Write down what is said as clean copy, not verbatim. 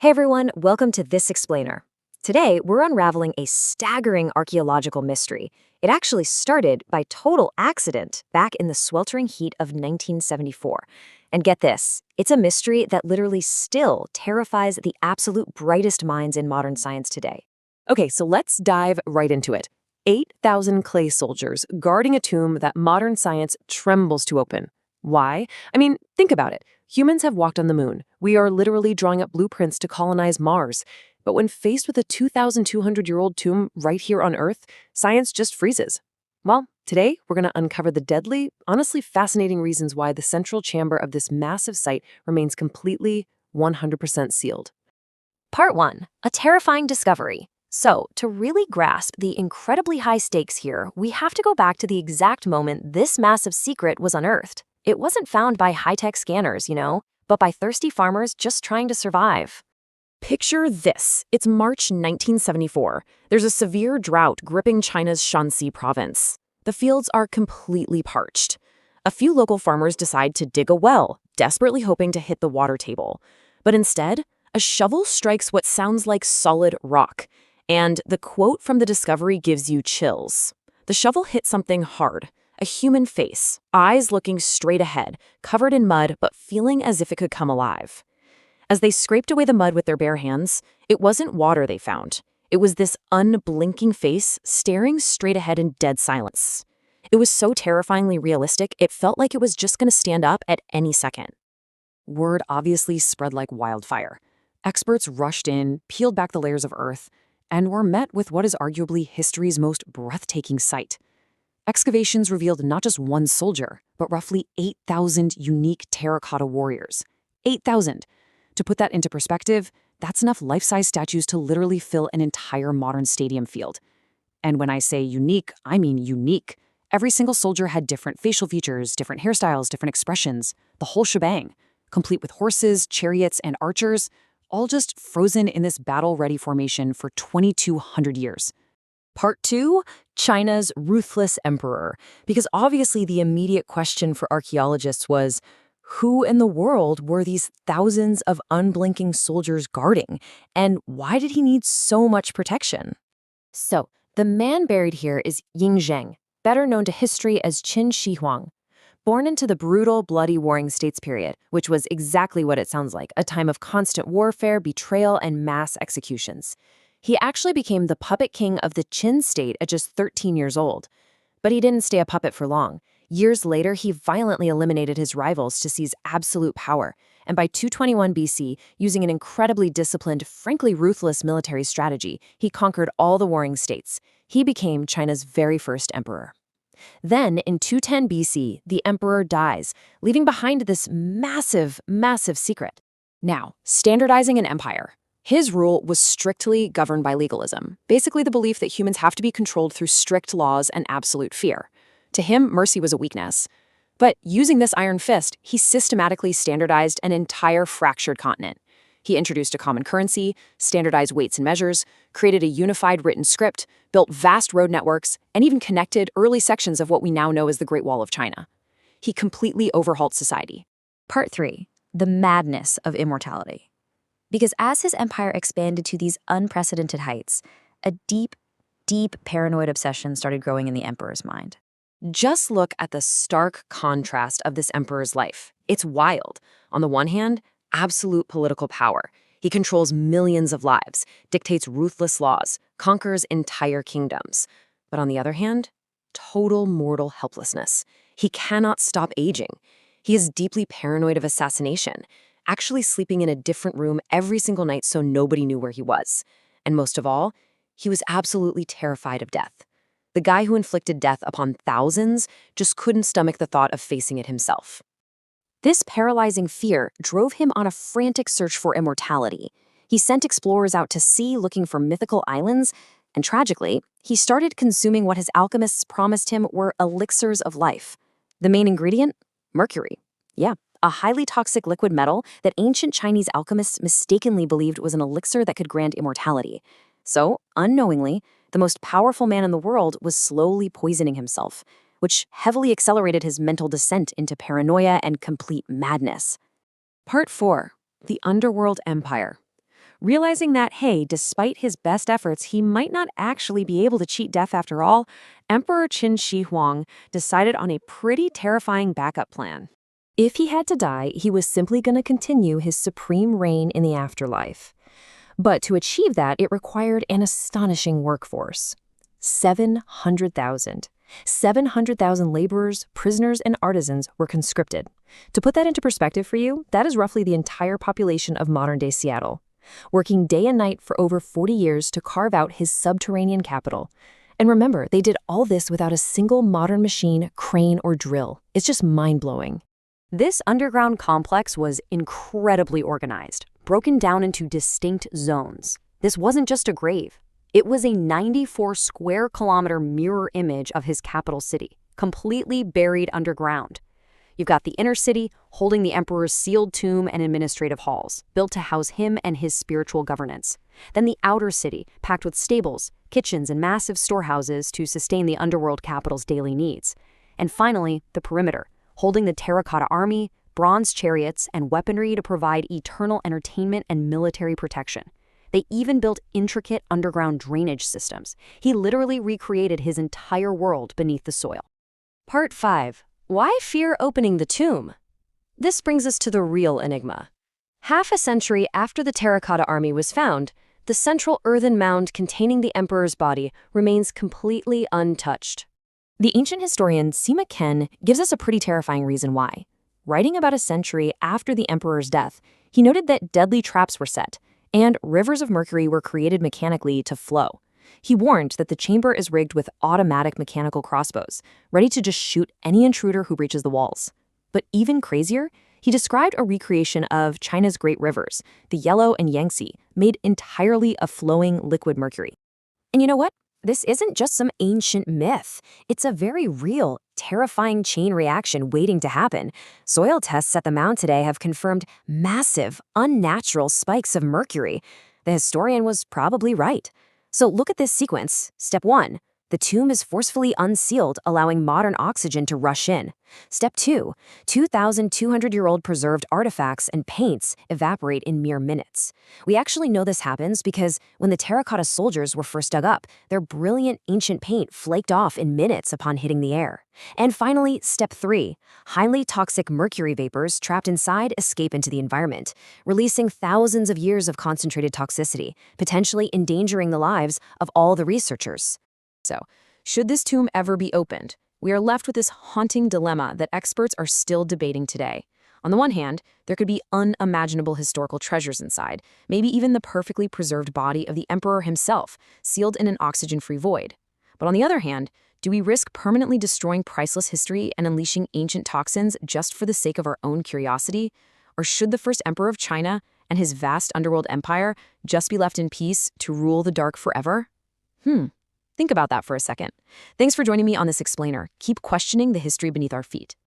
Hey everyone, welcome to This Explainer. Today, we're unraveling a staggering archaeological mystery. It actually started by total accident back in the sweltering heat of 1974. And get this, it's a mystery that literally still terrifies the absolute brightest minds in modern science today. Okay, so let's dive right into it. 8,000 clay soldiers guarding a tomb that modern science trembles to open. Why? I mean, think about it. Humans have walked on the moon. We are literally drawing up blueprints to colonize Mars. But when faced with a 2,200-year-old tomb right here on Earth, science just freezes. Well, today we're going to uncover the deadly, honestly fascinating reasons why the central chamber of this massive site remains completely 100% sealed. Part 1. A terrifying discovery. So, to really grasp the incredibly high stakes here, we have to go back to the exact moment this massive secret was unearthed. It wasn't found by high-tech scanners, but by thirsty farmers just trying to survive. Picture this. It's March 1974. There's a severe drought gripping China's Shanxi province. The fields are completely parched. A few local farmers decide to dig a well, desperately hoping to hit the water table. But instead, a shovel strikes what sounds like solid rock. And the quote from the discovery gives you chills. The shovel hit something hard. A human face, eyes looking straight ahead, covered in mud but feeling as if it could come alive. As they scraped away the mud with their bare hands, it wasn't water they found. It was this unblinking face staring straight ahead in dead silence. It was so terrifyingly realistic, it felt like it was just going to stand up at any second. Word obviously spread like wildfire. Experts rushed in, peeled back the layers of earth, and were met with what is arguably history's most breathtaking sight. Excavations revealed not just one soldier, but roughly 8,000 unique terracotta warriors. 8,000! To put that into perspective, that's enough life-size statues to literally fill an entire modern stadium field. And when I say unique, I mean unique. Every single soldier had different facial features, different hairstyles, different expressions, the whole shebang, complete with horses, chariots, and archers, all just frozen in this battle-ready formation for 2,200 years. Part 2, China's ruthless emperor. Because obviously the immediate question for archaeologists was, who in the world were these thousands of unblinking soldiers guarding? And why did he need so much protection? So, the man buried here is Ying Zheng, better known to history as Qin Shi Huang. Born into the brutal, bloody Warring States period, which was exactly what it sounds like, a time of constant warfare, betrayal, and mass executions. He actually became the puppet king of the Qin state at just 13 years old. But he didn't stay a puppet for long. Years later, he violently eliminated his rivals to seize absolute power. And by 221 BC, using an incredibly disciplined, frankly ruthless military strategy, he conquered all the warring states. He became China's very first emperor. Then, in 210 BC, the emperor dies, leaving behind this massive, massive secret. Now, standardizing an empire. His rule was strictly governed by legalism, basically the belief that humans have to be controlled through strict laws and absolute fear. To him, mercy was a weakness. But using this iron fist, he systematically standardized an entire fractured continent. He introduced a common currency, standardized weights and measures, created a unified written script, built vast road networks, and even connected early sections of what we now know as the Great Wall of China. He completely overhauled society. Part 3. The madness of immortality. Because as his empire expanded to these unprecedented heights, a deep, deep paranoid obsession started growing in the emperor's mind. Just look at the stark contrast of this emperor's life. It's wild. On the one hand, absolute political power. He controls millions of lives, dictates ruthless laws, conquers entire kingdoms. But on the other hand, total mortal helplessness. He cannot stop aging. He is deeply paranoid of assassination, actually sleeping in a different room every single night so nobody knew where he was. And most of all, he was absolutely terrified of death. The guy who inflicted death upon thousands just couldn't stomach the thought of facing it himself. This paralyzing fear drove him on a frantic search for immortality. He sent explorers out to sea looking for mythical islands, and tragically, he started consuming what his alchemists promised him were elixirs of life. The main ingredient? Mercury. Yeah, a highly toxic liquid metal that ancient Chinese alchemists mistakenly believed was an elixir that could grant immortality. So, unknowingly, the most powerful man in the world was slowly poisoning himself, which heavily accelerated his mental descent into paranoia and complete madness. Part 4. The Underworld Empire. Realizing that, hey, despite his best efforts, he might not actually be able to cheat death after all, Emperor Qin Shi Huang decided on a pretty terrifying backup plan. If he had to die, he was simply going to continue his supreme reign in the afterlife. But to achieve that, it required an astonishing workforce. 700,000. 700,000 laborers, prisoners, and artisans were conscripted. To put that into perspective for you, that is roughly the entire population of modern-day Seattle, working day and night for over 40 years to carve out his subterranean capital. And remember, they did all this without a single modern machine, crane, or drill. It's just mind-blowing. This underground complex was incredibly organized, broken down into distinct zones. This wasn't just a grave. It was a 94 square kilometer mirror image of his capital city, completely buried underground. You've got the inner city holding the emperor's sealed tomb and administrative halls, built to house him and his spiritual governance. Then the outer city, packed with stables, kitchens, and massive storehouses to sustain the underworld capital's daily needs. And finally, the perimeter, holding the Terracotta Army, bronze chariots, and weaponry to provide eternal entertainment and military protection. They even built intricate underground drainage systems. He literally recreated his entire world beneath the soil. Part 5. Why fear opening the tomb? This brings us to the real enigma. Half a century after the Terracotta Army was found, the central earthen mound containing the emperor's body remains completely untouched. The ancient historian Sima Ken gives us a pretty terrifying reason why. Writing about a century after the emperor's death, he noted that deadly traps were set, and rivers of mercury were created mechanically to flow. He warned that the chamber is rigged with automatic mechanical crossbows, ready to just shoot any intruder who breaches the walls. But even crazier, he described a recreation of China's great rivers, the Yellow and Yangtze, made entirely of flowing liquid mercury. And you know what? This isn't just some ancient myth. It's a very real, terrifying chain reaction waiting to happen. Soil tests at the mound today have confirmed massive, unnatural spikes of mercury. The historian was probably right. So look at this sequence. Step 1. The tomb is forcefully unsealed, allowing modern oxygen to rush in. Step 2. 2,200-year-old preserved artifacts and paints evaporate in mere minutes. We actually know this happens because when the terracotta soldiers were first dug up, their brilliant ancient paint flaked off in minutes upon hitting the air. And finally, Step 3. Highly toxic mercury vapors trapped inside escape into the environment, releasing thousands of years of concentrated toxicity, potentially endangering the lives of all the researchers. So, should this tomb ever be opened, we are left with this haunting dilemma that experts are still debating today. On the one hand, there could be unimaginable historical treasures inside, maybe even the perfectly preserved body of the emperor himself, sealed in an oxygen-free void. But on the other hand, do we risk permanently destroying priceless history and unleashing ancient toxins just for the sake of our own curiosity? Or should the first emperor of China and his vast underworld empire just be left in peace to rule the dark forever? Think about that for a second. Thanks for joining me on this explainer. Keep questioning the history beneath our feet.